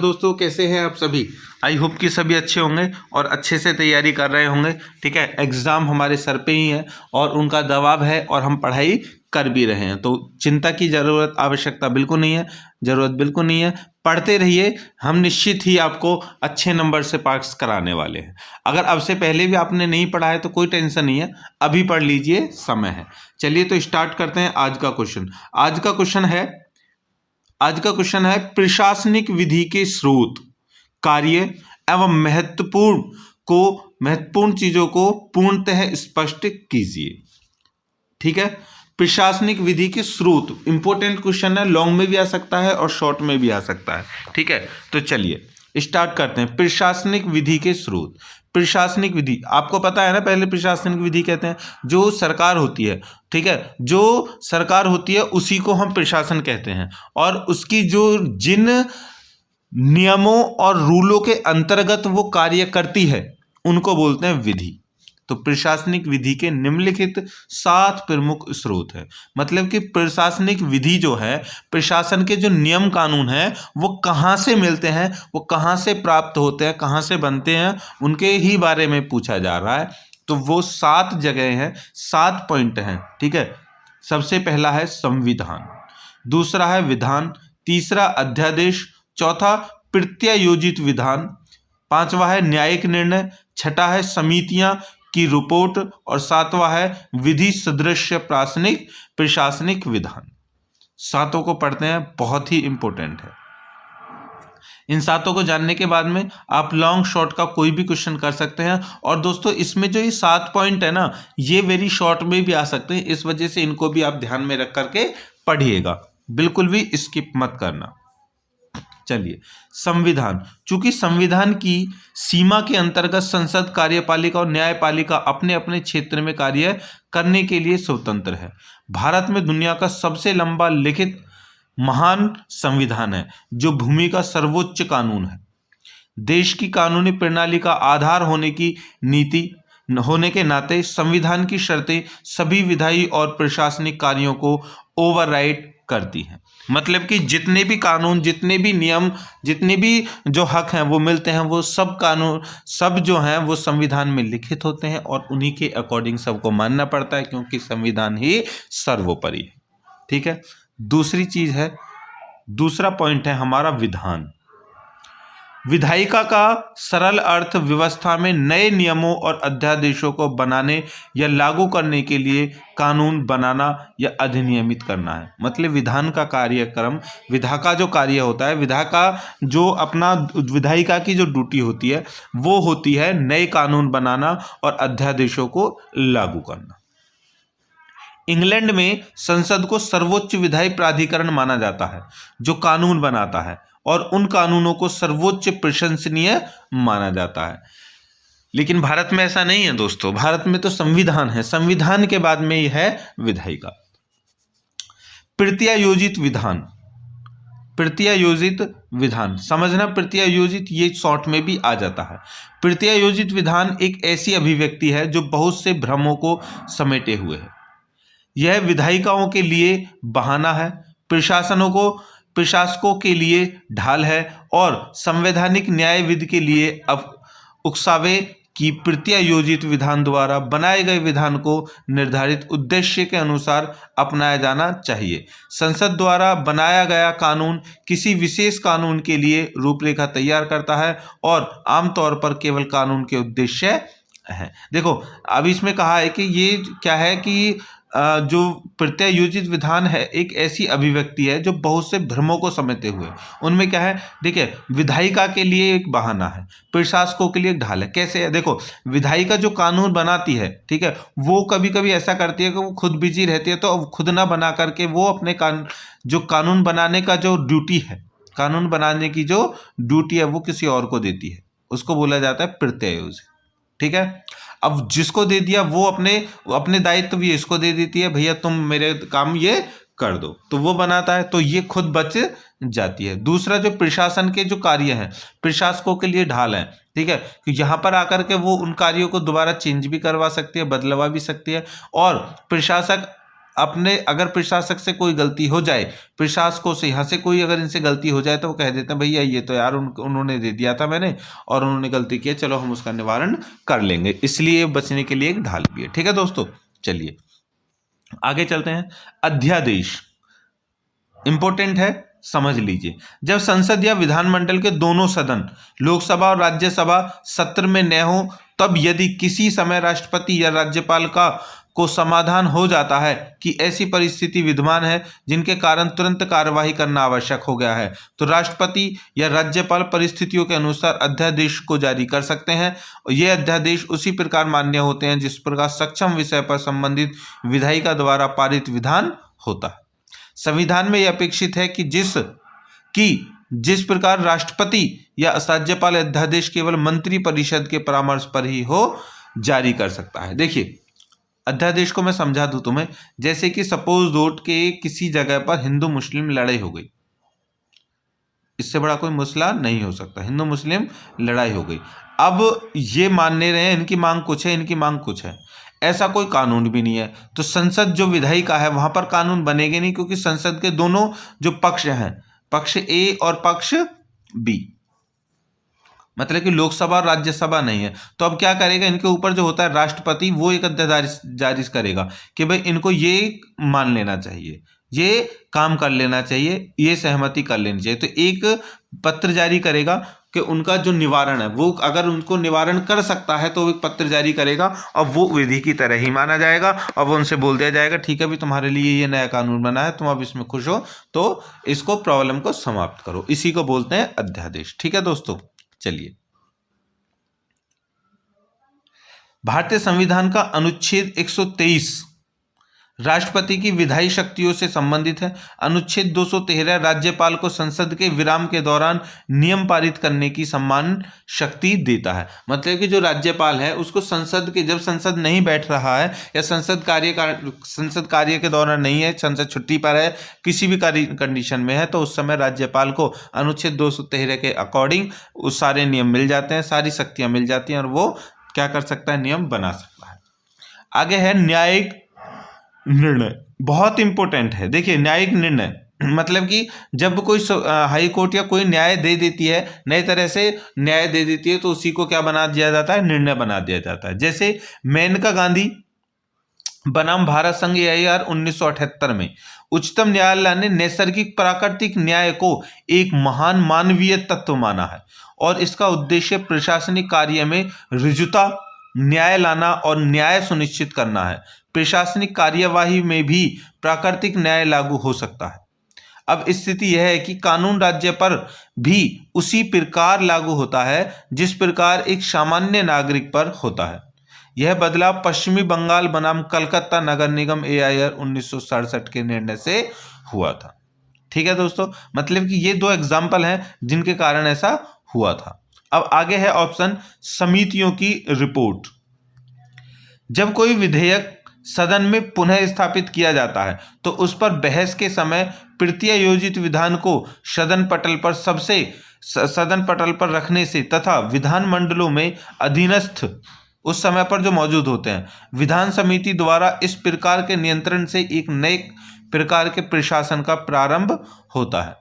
दोस्तों, कैसे हैं आप सभी। आई होप कि सभी अच्छे होंगे और अच्छे से तैयारी कर रहे होंगे। ठीक है, एग्ज़ाम हमारे सर पे ही है और उनका दबाव है और हम पढ़ाई कर भी रहे हैं, तो चिंता की ज़रूरत आवश्यकता बिल्कुल नहीं है, ज़रूरत बिल्कुल नहीं है। पढ़ते रहिए, हम निश्चित ही आपको अच्छे नंबर से पास कराने वाले हैं। अगर अब से पहले भी आपने नहीं पढ़ा है तो कोई टेंशन नहीं है, अभी पढ़ लीजिए, समय है। चलिए तो स्टार्ट करते हैं आज का क्वेश्चन। आज का क्वेश्चन है प्रशासनिक विधि के स्रोत, कार्य एवं महत्वपूर्ण चीजों को पूर्णतः स्पष्ट कीजिए। ठीक है, प्रशासनिक विधि के स्रोत इंपॉर्टेंट क्वेश्चन है, लॉन्ग में भी आ सकता है और शॉर्ट में भी आ सकता है। ठीक है, तो चलिए स्टार्ट करते हैं। प्रशासनिक विधि के स्रोत। प्रशासनिक विधि आपको पता है ना, पहले प्रशासनिक विधि कहते हैं जो सरकार होती है। ठीक है, जो सरकार होती है उसी को हम प्रशासन कहते हैं, और उसकी जो जिन नियमों और रूलों के अंतर्गत वो कार्य करती है उनको बोलते हैं विधि। तो प्रशासनिक विधि के निम्नलिखित 7 प्रमुख स्रोत हैं। मतलब कि प्रशासनिक विधि जो है, प्रशासन के जो नियम कानून हैं वो कहाँ से मिलते हैं, वो कहाँ से प्राप्त होते हैं, कहाँ से बनते हैं, उनके ही बारे में पूछा जा रहा है। तो वो 7 जगह हैं, 7 पॉइंट हैं। ठीक है, सबसे पहला है संविधान, दूसरा है विधान, तीसरा अध्यादेश, चौथा प्रत्यायोजित विधान, पांचवा है न्यायिक निर्णय, छठा है समितियां की रिपोर्ट और सातवां है विधि सदृश प्रशासनिक विधान। सातों को पढ़ते हैं, बहुत ही इंपॉर्टेंट है। इन सातों को जानने के बाद में आप लॉन्ग शॉर्ट का कोई भी क्वेश्चन कर सकते हैं। और दोस्तों, इसमें जो ये 7 पॉइंट है ना, ये वेरी शॉर्ट में भी आ सकते हैं, इस वजह से इनको भी आप ध्यान में रख करके पढ़िएगा, बिल्कुल भी स्किप मत करना। चलिए, संविधान। चूंकि संविधान की सीमा के अंतर्गत संसद, कार्यपालिका और न्यायपालिका अपने अपने क्षेत्र में कार्य करने के लिए स्वतंत्र है। भारत में दुनिया का सबसे लंबा लिखित महान संविधान है, जो भूमि का सर्वोच्च कानून है। देश की कानूनी प्रणाली का आधार होने के नाते संविधान की शर्तें सभी विधायी और प्रशासनिक कार्यों को ओवरराइड करती हैं। मतलब कि जितने भी कानून, जितने भी नियम, जितने भी जो हक हैं वो मिलते हैं, वो सब कानून, सब जो हैं वो संविधान में लिखित होते हैं और उन्हीं के अकॉर्डिंग सबको मानना पड़ता है, क्योंकि संविधान ही सर्वोपरि है। ठीक है, दूसरा पॉइंट है हमारा विधान। विधायिका का सरल अर्थ व्यवस्था में नए नियमों और अध्यादेशों को बनाने या लागू करने के लिए कानून बनाना या अधिनियमित करना है। मतलब विधान का कार्यक्रम, विधा का जो कार्य होता है, विधायिका की जो ड्यूटी होती है वो होती है नए कानून बनाना और अध्यादेशों को लागू करना। इंग्लैंड में संसद को सर्वोच्च विधायी प्राधिकरण माना जाता है, जो कानून बनाता है और उन कानूनों को सर्वोच्च प्रशंसनीय माना जाता है। लेकिन भारत में ऐसा नहीं है दोस्तों, भारत में तो संविधान है, संविधान के बाद में यह है विधायिका। प्रत्यायोजित विधान समझना, प्रत्यायोजित ये शॉर्ट में भी आ जाता है। प्रत्यायोजित विधान एक ऐसी अभिव्यक्ति है जो बहुत से भ्रमों को समेटे हुए है। यह विधायिकाओं के लिए बहाना है, प्रशासकों के लिए ढाल है और संवैधानिक न्यायविद के लिए उकसावे कि प्रत्यायोजित विधान द्वारा बनाए गए विधान को निर्धारित उद्देश्य के अनुसार अपनाया जाना चाहिए। संसद द्वारा बनाया गया कानून किसी विशेष कानून के लिए रूपरेखा तैयार करता है और आमतौर पर केवल कानून के उद्देश्य है। देखो, अब इसमें कहा है कि ये क्या है कि जो प्रत्यायोजित विधान है एक ऐसी अभिव्यक्ति है जो बहुत से भ्रमों को समेटे हुए। उनमें क्या है, देखिए, विधायिका के लिए एक बहाना है, प्रशासकों के लिए एक ढाल है। कैसे है, देखो, विधायिका जो कानून बनाती है, ठीक है, वो कभी कभी ऐसा करती है कि वो खुद बिजी रहती है, तो खुद ना बना करके वो अपने जो कानून बनाने का जो ड्यूटी है, कानून बनाने की जो ड्यूटी है वो किसी और को देती है, उसको बोला जाता है प्रत्यायोजित। ठीक है, अब जिसको दे दिया वो अपने दायित्व भी इसको दे देती है, भैया तुम मेरे काम ये कर दो, तो वो बनाता है, तो ये खुद बच जाती है। दूसरा, जो प्रशासन के जो कार्य हैं, प्रशासकों के लिए ढाल है। ठीक है, कि यहाँ पर आकर के वो उन कार्यों को दोबारा चेंज भी करवा सकती है, बदलवा भी सकती है, और प्रशासक अपने अगर प्रशासक से कोई गलती हो जाए, प्रशासकों से यहाँ से कोई अगर इनसे गलती हो जाए तो वो कह देते हैं भैया ये तो यार उन्होंने दे दिया था मैंने और उन्होंने गलती की है, चलो हम उसका निवारण कर लेंगे, इसलिए बचने के लिए एक ढाल भी है। ठीक है दोस्तों, चलिए आगे चलते हैं। अध्यादेश इंपॉर्टेंट है, समझ लीजिए। जब संसद या विधानमंडल के दोनों सदन, लोकसभा और राज्यसभा सत्र में न हो, तब यदि किसी समय राष्ट्रपति या राज्यपाल को समाधान हो जाता है कि ऐसी परिस्थिति विद्यमान है जिनके कारण तुरंत कार्यवाही करना आवश्यक हो गया है, तो राष्ट्रपति या राज्यपाल परिस्थितियों के अनुसार अध्यादेश को जारी कर सकते हैं। ये अध्यादेश उसी प्रकार मान्य होते हैं जिस प्रकार सक्षम विषय पर संबंधित विधायिका द्वारा पारित विधान होता है। संविधान में यह अपेक्षित है कि जिस प्रकार राष्ट्रपति या राज्यपाल अध्यादेश केवल मंत्री परिषद के परामर्श पर ही हो जारी कर सकता है। देखिए अध्यादेश को मैं समझा दूं तुम्हें, जैसे कि सपोज नोट के किसी जगह पर हिंदू मुस्लिम लड़ाई हो गई, इससे बड़ा कोई मसला नहीं हो सकता, हिंदू मुस्लिम लड़ाई हो गई, अब ये मानने रहे इनकी मांग कुछ है इनकी मांग कुछ है, ऐसा कोई कानून भी नहीं है, तो संसद जो विधायिका है वहां पर कानून बनेंगे नहीं, क्योंकि संसद के दोनों जो पक्ष हैं, पक्ष ए और पक्ष बी, मतलब कि लोकसभा और राज्यसभा नहीं है, तो अब क्या करेगा, इनके ऊपर जो होता है राष्ट्रपति वो एक अध्यादेश जारी करेगा कि भाई इनको ये मान लेना चाहिए, ये काम कर लेना चाहिए, ये सहमति कर लेनी चाहिए, तो एक पत्र जारी करेगा कि उनका जो निवारण है वो अगर उनको निवारण कर सकता है तो एक पत्र जारी करेगा और वो विधि की तरह ही माना जाएगा और वो उनसे बोल दिया जाएगा ठीक है भी तुम्हारे लिए ये नया कानून बना है, तुम अब इसमें खुश हो तो इसको प्रॉब्लम को समाप्त करो, इसी को बोलते हैं अध्यादेश। ठीक है दोस्तों, चलिए भारतीय संविधान का अनुच्छेद 123 राष्ट्रपति की विधायी शक्तियों से संबंधित है। अनुच्छेद 213 राज्यपाल को संसद के विराम के दौरान नियम पारित करने की सम्मान शक्ति देता है, मतलब कि जो राज्यपाल है उसको संसद के, जब संसद नहीं बैठ रहा है या संसद कार्य के दौरान नहीं है, संसद छुट्टी पर है, किसी भी कंडीशन में है, तो उस समय राज्यपाल को अनुच्छेद 213 के अकॉर्डिंग उस सारे नियम मिल जाते हैं, सारी शक्तियां मिल जाती हैं और वो क्या कर सकता है, नियम बना सकता है। आगे है न्यायिक निर्णय, बहुत इंपॉर्टेंट है। देखिए न्यायिक निर्णय मतलब कि जब कोई हाई कोर्ट या कोई न्याय दे देती है, नई तरह से न्याय दे देती है, तो उसी को क्या बना दिया जाता है, निर्णय बना दिया जाता है। जैसे मेनका गांधी बनाम भारत संघ AIR 1978 में उच्चतम न्यायालय ने नैसर्गिक प्राकृतिक न्याय को एक महान मानवीय तत्व माना है और इसका उद्देश्य प्रशासनिक कार्य में ऋजुता, न्याय लाना और न्याय सुनिश्चित करना है। प्रशासनिक कार्यवाही में भी प्राकृतिक न्याय लागू हो सकता है। अब स्थिति यह है कि कानून राज्य पर भी उसी प्रकार लागू होता है जिस प्रकार एक सामान्य नागरिक पर होता है। यह बदलाव पश्चिमी बंगाल बनाम कलकत्ता नगर निगम AIR 1967 के निर्णय से हुआ था। ठीक है दोस्तों, मतलब कि ये दो एग्जाम्पल हैं जिनके कारण ऐसा हुआ था। अब आगे है ऑप्शन समितियों की रिपोर्ट। जब कोई विधेयक सदन में पुनः स्थापित किया जाता है तो उस पर बहस के समय प्रत्यायोजित विधान को सदन पटल पर रखने से तथा विधानमंडलों में अधीनस्थ उस समय पर जो मौजूद होते हैं विधान समिति द्वारा इस प्रकार के नियंत्रण से एक नए प्रकार के प्रशासन का प्रारंभ होता है।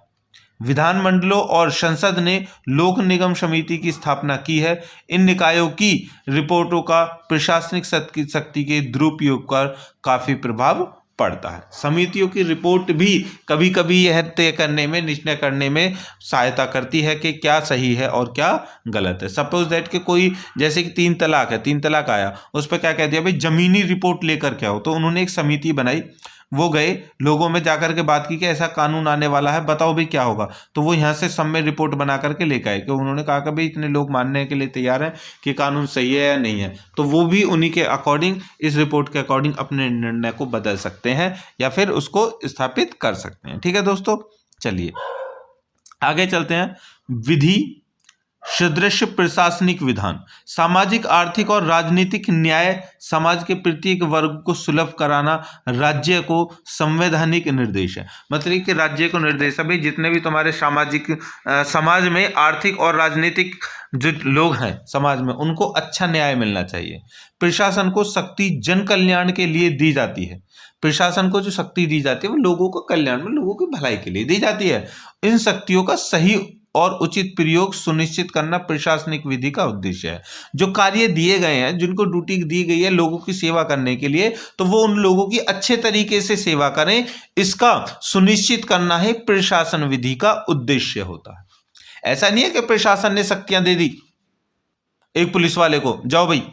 विधानमंडलों और संसद ने लोक निगम समिति की स्थापना की है। इन निकायों की रिपोर्टों का प्रशासनिक शक्ति के दुरुपयोग पर काफी प्रभाव पड़ता है। समितियों की रिपोर्ट भी कभी कभी यह तय करने में, निर्णय करने में सहायता करती है कि क्या सही है और क्या गलत है। सपोज दैट कि कोई, जैसे कि 3 तलाक है, 3 तलाक आया, उस पर क्या कह दिया भाई जमीनी रिपोर्ट लेकर के आओ, तो उन्होंने एक समिति बनाई, वो गए लोगों में जाकर के बात की कि ऐसा कानून आने वाला है, बताओ भाई क्या होगा, तो वो यहाँ से सब में रिपोर्ट बना करके लेकर आए कि उन्होंने कहा कि भाई इतने लोग मानने के लिए तैयार हैं कि कानून सही है या नहीं है, तो वो भी उन्हीं के अकॉर्डिंग, इस रिपोर्ट के अकॉर्डिंग अपने निर्णय को बदल सकते हैं या फिर उसको स्थापित कर सकते हैं। ठीक है दोस्तों, चलिए आगे चलते हैं। विधि सदृश प्रशासनिक विधान, सामाजिक, आर्थिक और राजनीतिक न्याय समाज के प्रत्येक वर्ग को सुलभ कराना राज्य को संवैधानिक निर्देश है। मतलब कि राज्य को निर्देश है भाई जितने भी तुम्हारे समाज में आर्थिक और राजनीतिक जो लोग हैं समाज में उनको अच्छा न्याय मिलना चाहिए। प्रशासन को शक्ति जन कल्याण के लिए दी जाती है। प्रशासन को जो शक्ति दी जाती है वो लोगों को कल्याण में, लोगों की भलाई के लिए दी जाती है। इन शक्तियों का सही और उचित प्रयोग सुनिश्चित करना प्रशासनिक विधि का उद्देश्य है। जो कार्य दिए गए हैं, जिनको ड्यूटी दी गई है लोगों की सेवा करने के लिए, तो वो उन लोगों की अच्छे तरीके से सेवा करें, इसका सुनिश्चित करना है प्रशासन विधि का उद्देश्य होता है। ऐसा नहीं है कि प्रशासन ने शक्तियां दे दी एक पुलिस वाले को, जाओ भाई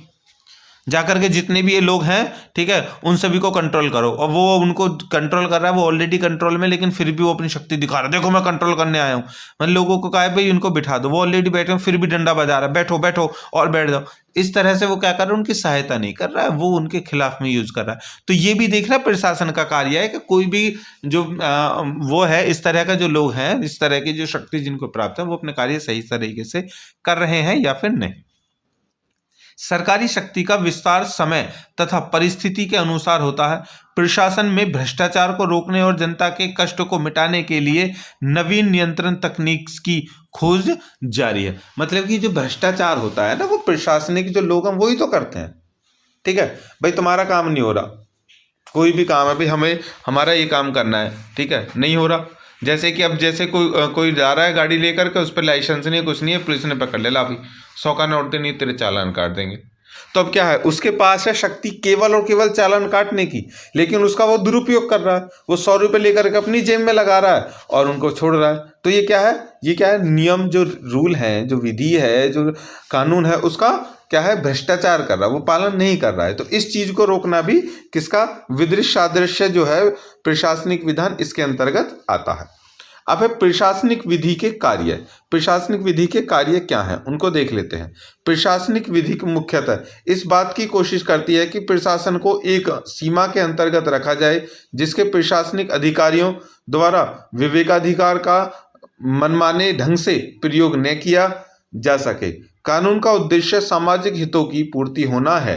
जाकर के जितने भी ये लोग हैं, ठीक है, उन सभी को कंट्रोल करो, और वो उनको कंट्रोल कर रहा है, वो ऑलरेडी कंट्रोल में, लेकिन फिर भी वो अपनी शक्ति दिखा रहा है, देखो मैं कंट्रोल करने आया हूं। मतलब लोगों को कहा है भाई उनको बिठा दो, वो ऑलरेडी बैठे हैं, फिर भी डंडा बजा रहा है, बैठो बैठो और बैठ जाओ। इस तरह से वो क्या कर रहा है, उनकी सहायता नहीं कर रहा है, वो उनके खिलाफ में यूज कर रहा है। तो ये भी देखना प्रशासन का कार्य है कि कोई भी जो वो है, इस तरह का जो लोग हैं, इस तरह की जो शक्ति जिनको प्राप्त है, वो अपने कार्य सही तरीके से कर रहे हैं या फिर नहीं। सरकारी शक्ति का विस्तार समय तथा परिस्थिति के अनुसार होता है। प्रशासन में भ्रष्टाचार को रोकने और जनता के कष्ट को मिटाने के लिए नवीन नियंत्रण तकनीक की खोज जारी है। मतलब कि जो भ्रष्टाचार होता है ना, वो प्रशासनिक जो लोग हैं वही तो करते हैं। ठीक है भाई, तुम्हारा काम नहीं हो रहा, कोई भी काम है भाई, हमें हमारा ये काम करना है, ठीक है, नहीं हो रहा। जैसे कि अब जैसे कोई जा रहा है गाड़ी लेकर के, उस पर लाइसेंस नहीं है, कुछ नहीं है, पुलिस ने पकड़ ले, ला भाई 100 का नोट दे, नहीं तेरे चालान काट देंगे। तो अब क्या है, उसके पास है शक्ति केवल और केवल चालान काटने की, लेकिन उसका वो दुरुपयोग कर रहा है, वो 100 रुपये लेकर के अपनी जेब में लगा रहा है और उनको छोड़ रहा है। तो ये क्या है, ये क्या है, नियम जो रूल हैं, जो विधि है, जो कानून है, उसका क्या है, भ्रष्टाचार कर रहा है, वो पालन नहीं कर रहा है। तो इस चीज को रोकना भी किसका, विदृश्य सादृश्य जो है प्रशासनिक विधान, इसके अंतर्गत आता है। अब है प्रशासनिक विधि के कार्य। प्रशासनिक विधि के कार्य क्या हैं, उनको देख लेते हैं। प्रशासनिक विधि मुख्यतः इस बात की कोशिश करती है कि प्रशासन को एक सीमा के अंतर्गत रखा जाए जिसके प्रशासनिक अधिकारियों द्वारा विवेकाधिकार का मनमाने ढंग से प्रयोग न किया जा सके। कानून का उद्देश्य सामाजिक हितों की पूर्ति होना है।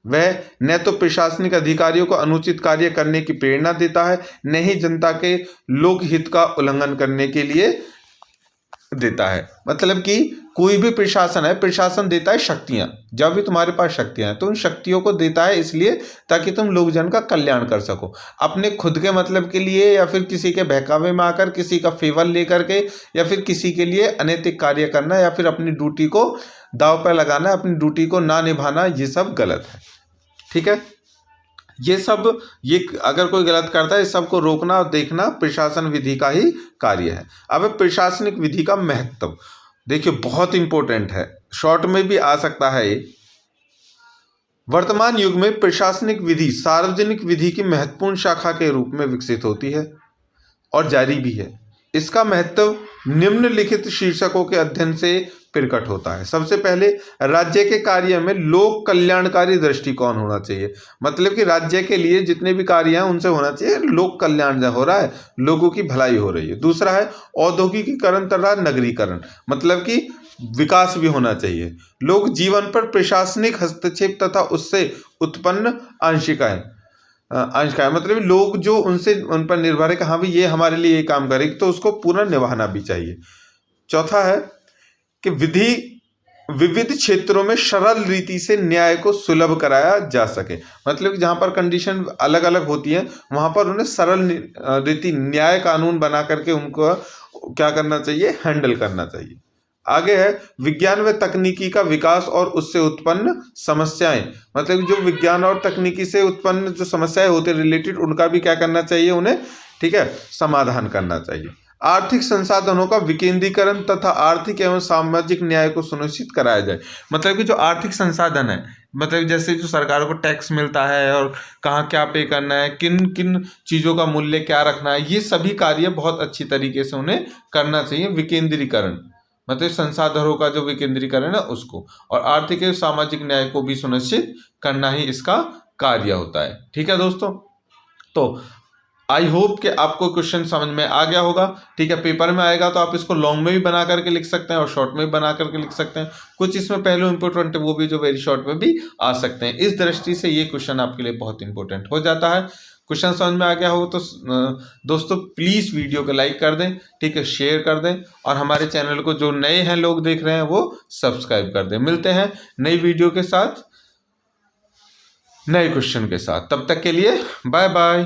वह न तो प्रशासनिक अधिकारियों को अनुचित कार्य करने की प्रेरणा देता है, न ही जनता के लोक हित का उल्लंघन करने के लिए देता है। मतलब कि कोई भी प्रशासन है, प्रशासन देता है शक्तियां, जब भी तुम्हारे पास शक्तियां हैं तो उन शक्तियों को देता है इसलिए ताकि तुम लोग जन का कल्याण कर सको। अपने खुद के मतलब के लिए या फिर किसी के बहकावे में आकर किसी का फेवर लेकर के या फिर किसी के लिए अनैतिक कार्य करना या फिर अपनी ड्यूटी को दांव पर लगाना, अपनी ड्यूटी को ना निभाना, ये सब गलत है। ठीक है, ये अगर कोई गलत करता है, इस सब को रोकना और देखना प्रशासन विधि का ही कार्य है। अब प्रशासनिक विधि का महत्व देखिए, बहुत इंपॉर्टेंट है, शॉर्ट में भी आ सकता है ये। वर्तमान युग में प्रशासनिक विधि सार्वजनिक विधि की महत्वपूर्ण शाखा के रूप में विकसित होती है और जारी भी है। इसका महत्व निम्नलिखित शीर्षकों के अध्ययन से प्रकट होता है। सबसे पहले, राज्य के कार्य में लोक कल्याणकारी दृष्टिकोण होना चाहिए। मतलब कि राज्य के लिए जितने भी कार्य हैं उनसे होना चाहिए लोक कल्याण हो रहा है, लोगों की भलाई हो रही है। दूसरा है औद्योगिकीकरण तथा नगरीकरण, मतलब कि विकास भी होना चाहिए। लोक जीवन पर प्रशासनिक हस्तक्षेप तथा उससे उत्पन्न आंशिकाएं, मतलब लोग जो उन पर निर्भर है कि हाँ भाई ये हमारे लिए ये काम करेगी, तो उसको पूरा निभाना भी चाहिए। चौथा है कि विविध क्षेत्रों में सरल रीति से न्याय को सुलभ कराया जा सके। मतलब जहाँ पर कंडीशन अलग अलग होती है वहाँ पर उन्हें सरल रीति न्याय कानून बना करके उनको क्या करना चाहिए, हैंडल करना चाहिए। आगे है विज्ञान व तकनीकी का विकास और उससे उत्पन्न समस्याएं, मतलब जो विज्ञान और तकनीकी से उत्पन्न जो समस्याएं होती है रिलेटेड, उनका भी क्या करना चाहिए उन्हें, ठीक है, समाधान करना चाहिए। आर्थिक संसाधनों का विकेंद्रीकरण तथा आर्थिक एवं सामाजिक न्याय को सुनिश्चित कराया जाए। मतलब कि जो आर्थिक संसाधन है, मतलब जैसे जो सरकारों को टैक्स मिलता है और कहाँ क्या पे करना है, किन किन चीज़ों का मूल्य क्या रखना है, ये सभी कार्य बहुत अच्छी तरीके से उन्हें करना चाहिए। विकेंद्रीकरण मतलब संसाधनों का जो विकेंद्रीकरण है उसको, और आर्थिक एवं सामाजिक न्याय को भी सुनिश्चित करना ही इसका कार्य होता है। ठीक है दोस्तों, तो आई होप कि आपको क्वेश्चन समझ में आ गया होगा। ठीक है, पेपर में आएगा तो आप इसको लॉन्ग में भी बना करके लिख सकते हैं और शॉर्ट में भी बना करके लिख सकते हैं। कुछ इसमें पहलू इंपॉर्टेंट है वो भी जो वेरी शॉर्ट में भी आ सकते हैं। इस दृष्टि से ये क्वेश्चन आपके लिए बहुत इंपॉर्टेंट हो जाता है। क्वेश्चन समझ में आ गया हो तो दोस्तों प्लीज़ वीडियो को लाइक कर दें, ठीक है, शेयर कर दें, और हमारे चैनल को जो नए हैं लोग देख रहे हैं वो सब्सक्राइब कर दें। मिलते हैं नई वीडियो के साथ, नए क्वेश्चन के साथ, तब तक के लिए बाय बाय।